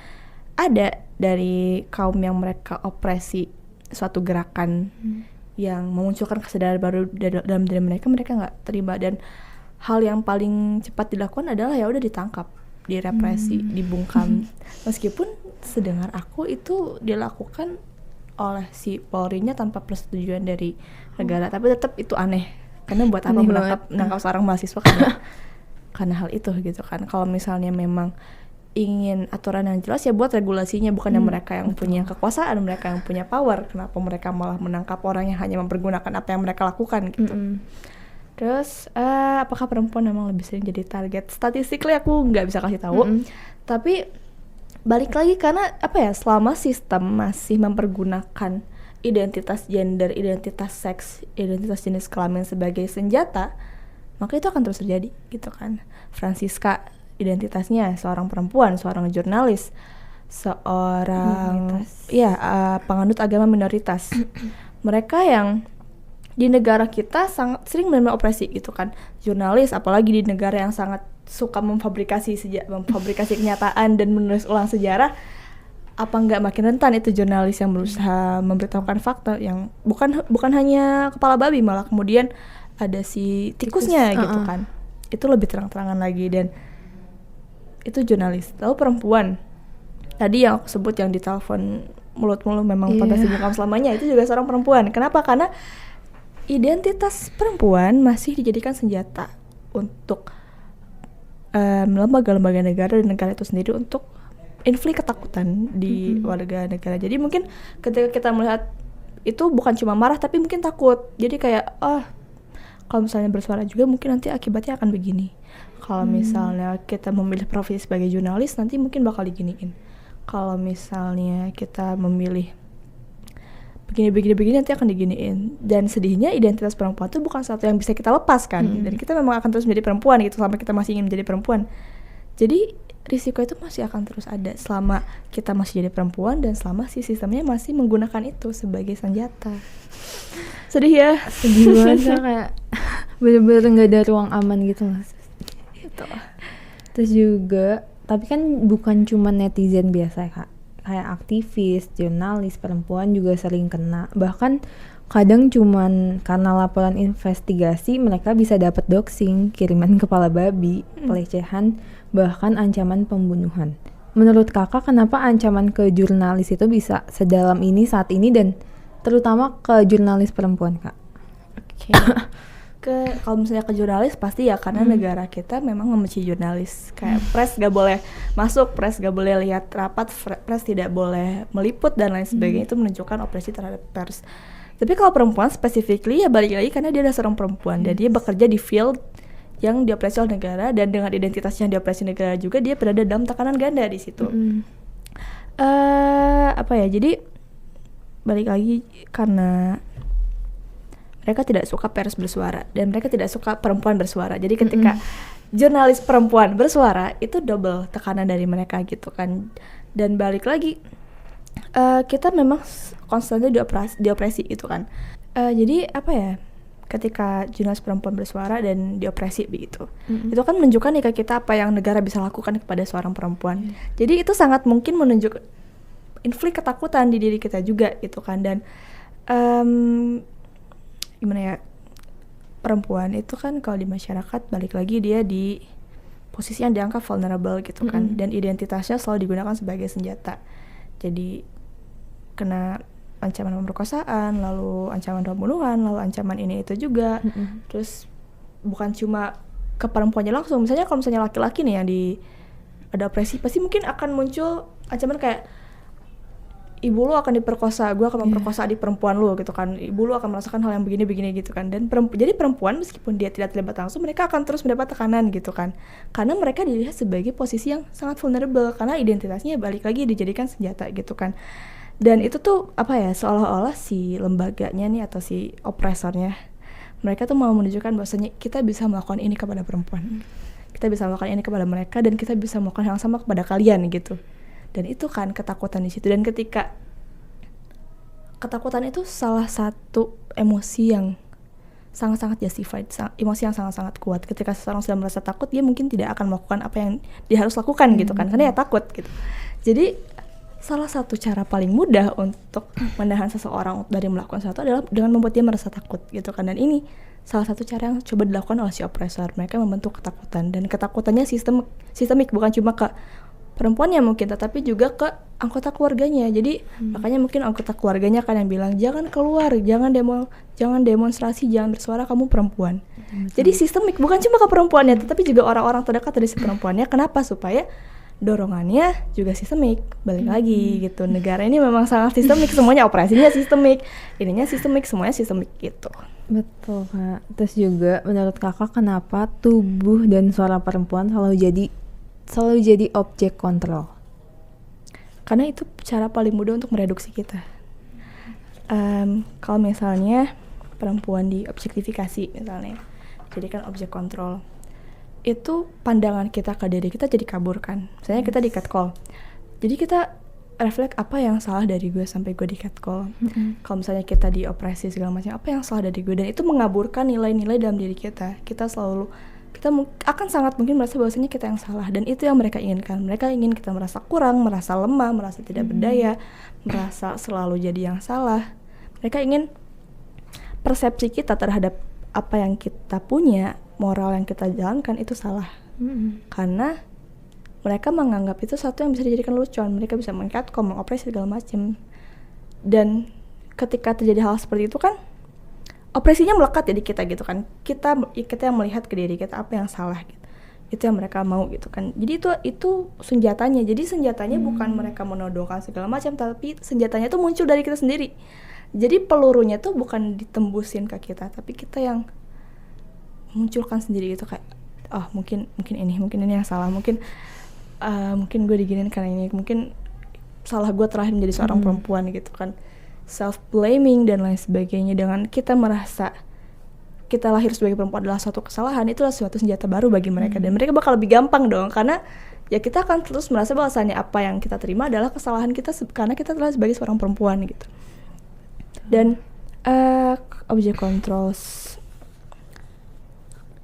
ada dari kaum yang mereka opresi suatu gerakan yang memunculkan kesadaran baru dalam diri mereka, mereka nggak terima, dan hal yang paling cepat dilakukan adalah ya udah ditangkap, direpresi, dibungkam. Meskipun sedengar aku itu dilakukan oleh si Polri-nya tanpa persetujuan dari negara, tapi tetap itu aneh. Karena buat apa menangkap seorang mahasiswa karena hal itu gitu kan. Kalau misalnya memang ingin aturan yang jelas ya buat regulasinya, bukan yang mereka yang punya kekuasaan, mereka yang punya power. Kenapa mereka malah menangkap orang yang hanya mempergunakan apa yang mereka lakukan gitu. Terus apakah perempuan memang lebih sering jadi target? Statistically aku nggak bisa kasih tahu. Tapi balik lagi karena apa ya, selama sistem masih mempergunakan identitas gender, identitas seks, identitas jenis kelamin sebagai senjata, maka itu akan terus terjadi gitu kan. Francisca identitasnya seorang perempuan, seorang jurnalis, seorang penganut agama minoritas. Mereka yang di negara kita sangat sering menerima opresi gitu kan. Jurnalis, apalagi di negara yang sangat suka memfabrikasi kenyataan dan menulis ulang sejarah, apa nggak makin rentan itu jurnalis yang berusaha memberitahukan fakta yang bukan hanya kepala babi, malah kemudian ada si tikusnya gitu kan. Itu lebih terang-terangan lagi, dan itu jurnalis. Lalu perempuan tadi yang aku sebut yang ditelepon mulut-mulut memang fantasi bungkam selamanya, itu juga seorang perempuan. Kenapa? Karena identitas perempuan masih dijadikan senjata untuk lembaga-lembaga negara dan negara itu sendiri untuk inflict ketakutan di warga negara. Jadi mungkin ketika kita melihat itu bukan cuma marah tapi mungkin takut. Jadi kayak kalau misalnya bersuara juga mungkin nanti akibatnya akan begini. Kalau misalnya kita memilih profesi sebagai jurnalis nanti mungkin bakal diginiin. Kalau misalnya kita memilih begini nanti akan diginiin. Dan sedihnya identitas perempuan itu bukan sesuatu yang bisa kita lepaskan. Dan kita memang akan terus menjadi perempuan gitu selama kita masih ingin menjadi perempuan. Jadi risiko itu masih akan terus ada selama kita masih jadi perempuan dan selama si sistemnya masih menggunakan itu sebagai senjata. Sedih ya? Sedih banget, kayak bener-bener gak ada ruang aman gitu mas. Gitu. Terus juga, tapi kan bukan cuma netizen biasa ya kak, kayak aktivis, jurnalis, perempuan juga sering kena. Bahkan kadang cuman karena laporan investigasi mereka bisa dapat doxing, kiriman kepala babi, pelecehan, bahkan ancaman pembunuhan. Menurut kakak kenapa ancaman ke jurnalis itu bisa sedalam ini saat ini, dan terutama ke jurnalis perempuan kak? Oke. Kalau misalnya ke jurnalis pasti ya karena negara kita memang membenci jurnalis. Kayak press gak boleh masuk, press gak boleh lihat rapat, press tidak boleh meliput dan lain sebagainya. Itu menunjukkan opresi terhadap pers. Tapi kalau perempuan specifically ya balik lagi karena dia adalah seorang perempuan dan dia bekerja di field yang diopresi oleh negara, dan dengan identitasnya yang diopresi negara juga dia berada dalam tekanan ganda di situ. Jadi balik lagi karena mereka tidak suka pers bersuara dan mereka tidak suka perempuan bersuara. Jadi ketika jurnalis perempuan bersuara itu double tekanan dari mereka gitu kan. Dan balik lagi kita memang konstannya diopresi gitu kan. Jadi ketika jurnalis perempuan bersuara dan diopresi begitu, itu kan menunjukkan nih ke kita apa yang negara bisa lakukan kepada seorang perempuan. Jadi itu sangat mungkin menunjukkan inflict ketakutan di diri kita juga gitu kan. Dan perempuan itu kan kalau di masyarakat balik lagi dia di posisi yang dianggap vulnerable gitu kan, dan identitasnya selalu digunakan sebagai senjata. Jadi kena ancaman pemerkosaan, lalu ancaman pembunuhan, lalu ancaman ini itu juga. Terus bukan cuma ke perempuannya langsung, misalnya kalau misalnya laki-laki nih yang ada opresi, pasti mungkin akan muncul ancaman kayak ibu lu akan diperkosa, gue akan memperkosa adik perempuan lu gitu kan, ibu lu akan merasakan hal yang begini gitu kan. Dan jadi perempuan meskipun dia tidak terlibat langsung, mereka akan terus mendapat tekanan gitu kan, karena mereka dilihat sebagai posisi yang sangat vulnerable, karena identitasnya balik lagi dijadikan senjata gitu kan. Dan itu tuh apa ya, seolah-olah si lembaganya nih atau si opresornya, mereka tuh mau menunjukkan bahwasanya kita bisa melakukan ini kepada perempuan, kita bisa melakukan ini kepada mereka, dan kita bisa melakukan hal yang sama kepada kalian gitu. Dan itu kan ketakutan di situ. Dan ketika ketakutan itu salah satu emosi yang sangat-sangat justified, emosi yang sangat-sangat kuat. Ketika seseorang sudah merasa takut, dia mungkin tidak akan melakukan apa yang dia harus lakukan gitu kan, karena ya takut gitu. Jadi salah satu cara paling mudah untuk menahan seseorang dari melakukan sesuatu adalah dengan membuat dia merasa takut gitu kan. Dan ini salah satu cara yang coba dilakukan oleh si opresor. Mereka membentuk ketakutan, dan ketakutannya sistemik, bukan cuma ke perempuannya mungkin, tetapi juga ke anggota keluarganya. Jadi makanya mungkin anggota keluarganya kan yang bilang jangan keluar, jangan demonstrasi, jangan bersuara, kamu perempuan. Jadi sistemik, bukan cuma ke perempuannya, tetapi juga orang-orang terdekat dari si perempuannya. Kenapa? Supaya dorongannya juga sistemik. Balik lagi gitu, negara ini memang sangat sistemik, semuanya operasinya sistemik, ininya sistemik, semuanya sistemik gitu. Betul Kak. Terus juga menurut Kakak kenapa tubuh dan suara perempuan selalu jadi objek kontrol? Karena itu cara paling mudah untuk mereduksi kita. Kalau misalnya perempuan diobjektifikasi misalnya, jadikan objek kontrol, itu pandangan kita ke diri kita jadi kabur kan. Misalnya kita di catcall, jadi kita refleks apa yang salah dari gue sampai gue di catcall. Kalau misalnya kita diopresi segala macam, apa yang salah dari gue, dan itu mengaburkan nilai-nilai dalam diri kita. Kita akan sangat mungkin merasa bahwasanya kita yang salah, dan itu yang mereka inginkan. Mereka ingin kita merasa kurang, merasa lemah, merasa tidak berdaya, merasa selalu jadi yang salah. Mereka ingin persepsi kita terhadap apa yang kita punya, moral yang kita jalankan itu salah. Karena mereka menganggap itu satu yang bisa dijadikan lelucon. Mereka bisa mengcatcall, mengopresi segala macam. Dan ketika terjadi hal seperti itu kan, opresinya melekat ya di kita gitu kan. Kita yang melihat ke diri kita apa yang salah gitu. Itu yang mereka mau gitu kan. Jadi itu senjatanya. Jadi senjatanya bukan mereka menodongkan segala macam, tapi senjatanya itu muncul dari kita sendiri. Jadi pelurunya tuh bukan ditembusin ke kita, tapi kita yang munculkan sendiri gitu, kayak mungkin ini yang salah, mungkin gue diginiin karena ini, mungkin salah gue terlahir menjadi seorang perempuan gitu kan. Self blaming dan lain sebagainya. Dengan kita merasa kita lahir sebagai perempuan adalah suatu kesalahan, itulah suatu senjata baru bagi mereka. Dan mereka bakal lebih gampang dong, karena ya kita akan terus merasa bahwasannya apa yang kita terima adalah kesalahan kita karena kita terlahir sebagai seorang perempuan gitu. Dan objek kontrol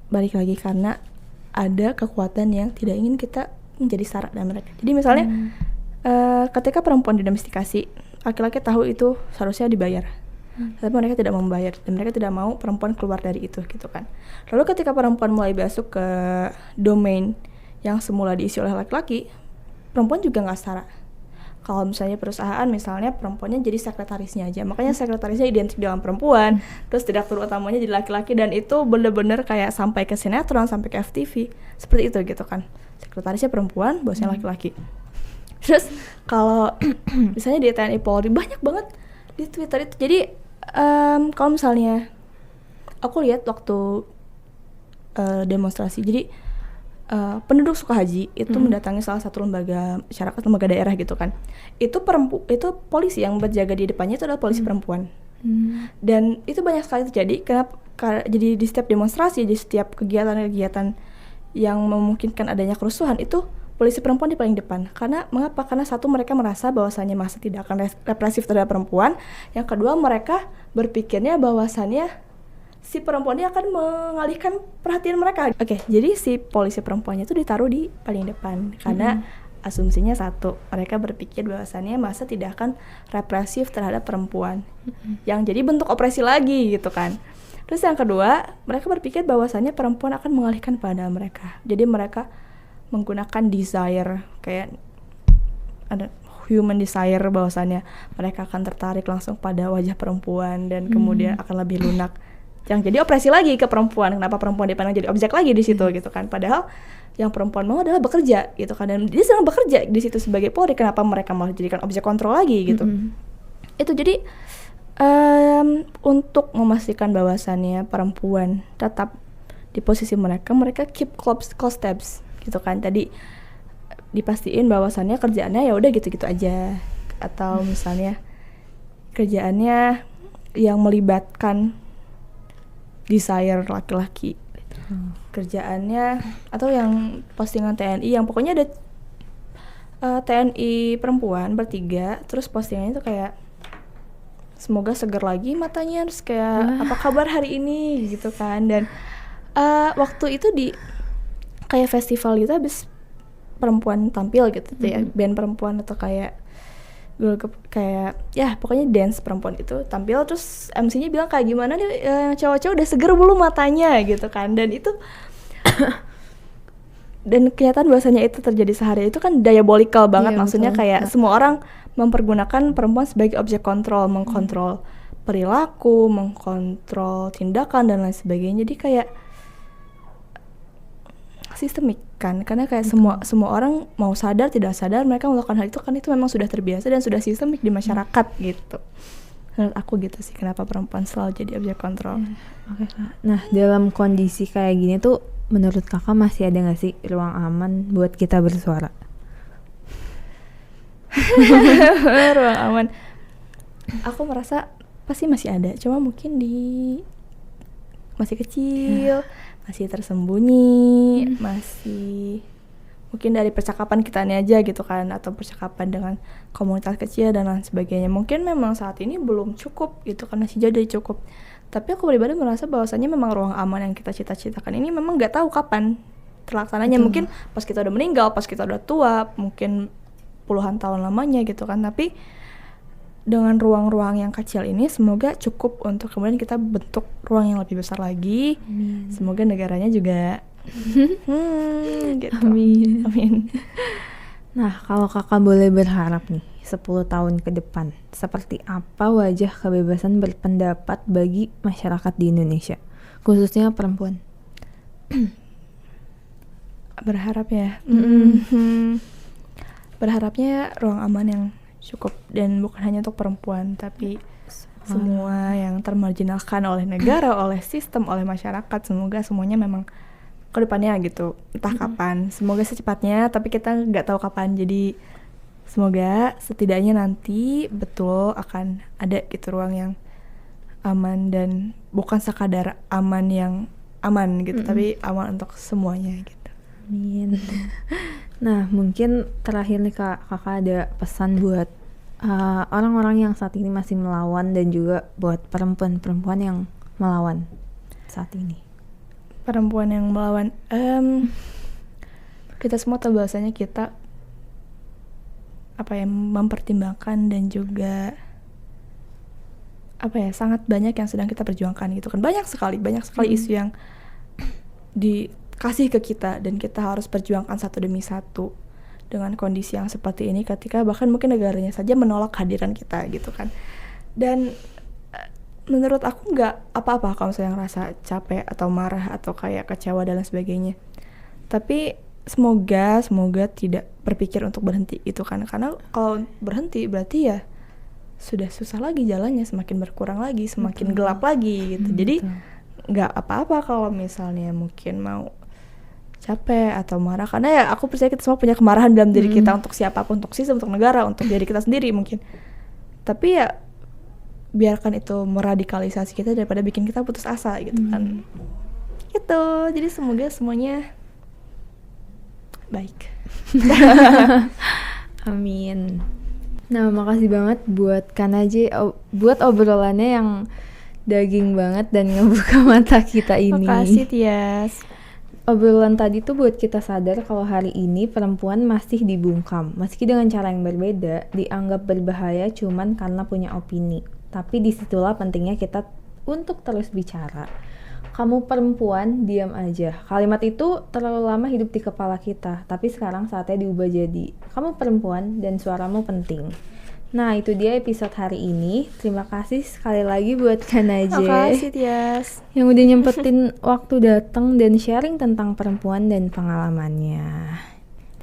balik lagi karena ada kekuatan yang tidak ingin kita menjadi syarat dan mereka. Jadi misalnya ketika perempuan didomestikasi, laki-laki tahu itu seharusnya dibayar, tapi mereka tidak mau membayar, dan mereka tidak mau perempuan keluar dari itu gitu kan. Lalu ketika perempuan mulai masuk ke domain yang semula diisi oleh laki-laki, perempuan juga nggak setara. Kalau misalnya perusahaan, misalnya perempuannya jadi sekretarisnya aja, makanya sekretarisnya identik dengan perempuan, terus direktur utamanya jadi laki-laki, dan itu bener-bener kayak sampai ke sinetron, sampai ke FTV, seperti itu gitu kan. Sekretarisnya perempuan, bosnya laki-laki. Terus kalau misalnya di TNI Polri banyak banget di Twitter itu. Jadi kalau misalnya aku lihat waktu demonstrasi, jadi penduduk Sukahaji itu mendatangi salah satu lembaga masyarakat, lembaga daerah gitu kan. Itu polisi yang berjaga di depannya itu adalah polisi perempuan. Dan itu banyak sekali terjadi. Jadi di setiap demonstrasi, di setiap kegiatan-kegiatan yang memungkinkan adanya kerusuhan, itu polisi perempuan di paling depan. Mengapa? Karena satu, mereka merasa bahwasannya masa tidak akan represif terhadap perempuan. Yang kedua, mereka berpikirnya bahwasannya si perempuan ini akan mengalihkan perhatian mereka. Oke, jadi si polisi perempuannya itu ditaruh di paling depan. Karena asumsinya satu, mereka berpikir bahwasannya masa tidak akan represif terhadap perempuan. Yang jadi bentuk opresi lagi gitu kan. Terus yang kedua, mereka berpikir bahwasannya perempuan akan mengalihkan pada mereka. Jadi mereka menggunakan desire, kayak ada human desire, bahwasannya mereka akan tertarik langsung pada wajah perempuan dan kemudian akan lebih lunak. yang jadi opresi lagi ke perempuan. Kenapa perempuan dipandang jadi objek lagi di situ gitu kan? Padahal yang perempuan mau adalah bekerja gitu kan, dan dia sedang bekerja di situ sebagai Polri. Kenapa mereka malah dijadikan objek kontrol lagi gitu? Itu jadi untuk memastikan bahwasannya perempuan tetap di posisi mereka keep close steps gitu kan. Tadi dipastiin bahwasannya kerjaannya ya udah gitu-gitu aja, atau misalnya kerjaannya yang melibatkan desire laki-laki, kerjaannya atau yang postingan TNI yang pokoknya ada TNI perempuan bertiga, terus postingannya itu kayak semoga seger lagi matanya, terus kayak apa kabar hari ini gitu kan. Dan waktu itu di kayak festival gitu, habis perempuan tampil gitu ya, band perempuan atau kayak kayak ya pokoknya dance perempuan itu tampil, terus MC-nya bilang kayak gimana nih cowok-cowok udah seger belum matanya gitu kan. Dan itu dan kelihatan bahwasanya itu terjadi sehari itu kan diabolikal banget, maksudnya betul. Kayak semua orang mempergunakan perempuan sebagai objek kontrol, mengkontrol perilaku, mengkontrol tindakan dan lain sebagainya. Jadi kayak sistemik kan, karena kayak semua orang mau sadar tidak sadar mereka melakukan hal itu kan, itu memang sudah terbiasa dan sudah sistemik di masyarakat gitu. Menurut aku gitu sih, kenapa perempuan selalu jadi objek kontrol. Oke, Kak. Nah, dalam kondisi kayak gini tuh menurut Kakak masih ada nggak sih ruang aman buat kita bersuara? Ruang aman, aku merasa pasti masih ada, cuma mungkin masih kecil, masih tersembunyi, masih mungkin dari percakapan kitanya aja gitu kan, atau percakapan dengan komunitas kecil dan lain sebagainya. Mungkin memang saat ini belum cukup gitu kan, masih jauh dari cukup. Tapi aku pribadi merasa bahwasannya memang ruang aman yang kita cita-citakan ini memang nggak tahu kapan terlaksananya. Mungkin pas kita udah meninggal, pas kita udah tua, mungkin puluhan tahun lamanya gitu kan. Tapi dengan ruang-ruang yang kecil ini semoga cukup untuk kemudian kita bentuk ruang yang lebih besar lagi. Semoga negaranya juga gitu. Amin. Nah, kalau Kakak boleh berharap nih 10 tahun ke depan, seperti apa wajah kebebasan berpendapat bagi masyarakat di Indonesia, khususnya perempuan? Berharap ya, berharapnya ruang aman yang cukup, dan bukan hanya untuk perempuan tapi semua yang termarginalkan oleh negara, oleh sistem, oleh masyarakat. Semoga semuanya memang ke depannya gitu, entah kapan, semoga secepatnya, tapi kita nggak tahu kapan. Jadi semoga setidaknya nanti betul akan ada gitu ruang yang aman, dan bukan sekadar aman yang aman gitu, tapi aman untuk semuanya gitu. Amin. Nah, mungkin terakhir nih Kakak ada pesan buat orang-orang yang saat ini masih melawan, dan juga buat perempuan-perempuan yang melawan saat ini. Perempuan yang melawan, kita semua tahu bahwasanya kita mempertimbangkan dan juga sangat banyak yang sedang kita perjuangkan gitu kan. Banyak sekali isu yang dikasih ke kita dan kita harus perjuangkan satu demi satu dengan kondisi yang seperti ini, ketika bahkan mungkin negaranya saja menolak kehadiran kita gitu kan. Dan menurut aku nggak apa-apa kalau misalnya ngerasa capek atau marah atau kayak kecewa dan lain sebagainya, tapi semoga tidak berpikir untuk berhenti gitu kan, karena kalau berhenti berarti ya sudah susah lagi jalannya, semakin berkurang lagi, semakin gelap lagi gitu. Jadi nggak apa-apa kalau misalnya mungkin mau capek atau marah, karena ya aku percaya kita semua punya kemarahan dalam diri kita, untuk siapapun, untuk sistem, untuk negara, untuk diri kita sendiri mungkin. Tapi ya biarkan itu meradikalisasi kita daripada bikin kita putus asa gitu kan. Gitu. Jadi semoga semuanya baik. Amin. Nah, makasih banget buat Kanaje, buat obrolannya yang daging banget dan ngebuka mata kita ini. Makasih Tias. Obrolan tadi tuh buat kita sadar kalau hari ini perempuan masih dibungkam, meski dengan cara yang berbeda, dianggap berbahaya cuman karena punya opini. Tapi disitulah pentingnya kita untuk terus bicara. Kamu perempuan, diam aja. Kalimat itu terlalu lama hidup di kepala kita, tapi sekarang saatnya diubah jadi kamu perempuan dan suaramu penting. Nah, itu dia episode hari ini. Terima kasih sekali lagi buat Kanaje Makasih Tias. yang udah nyempetin waktu datang dan sharing tentang perempuan dan pengalamannya.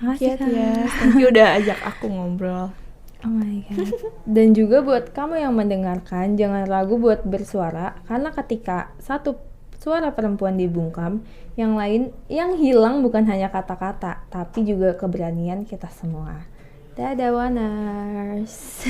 Makasih Iya Kak. Tias. Thank you udah ajak aku ngobrol. Oh my god. Dan juga buat kamu yang mendengarkan, jangan ragu buat bersuara karena ketika satu suara perempuan dibungkam, yang lain yang hilang bukan hanya kata-kata, tapi juga keberanian kita semua. Dadah Waners.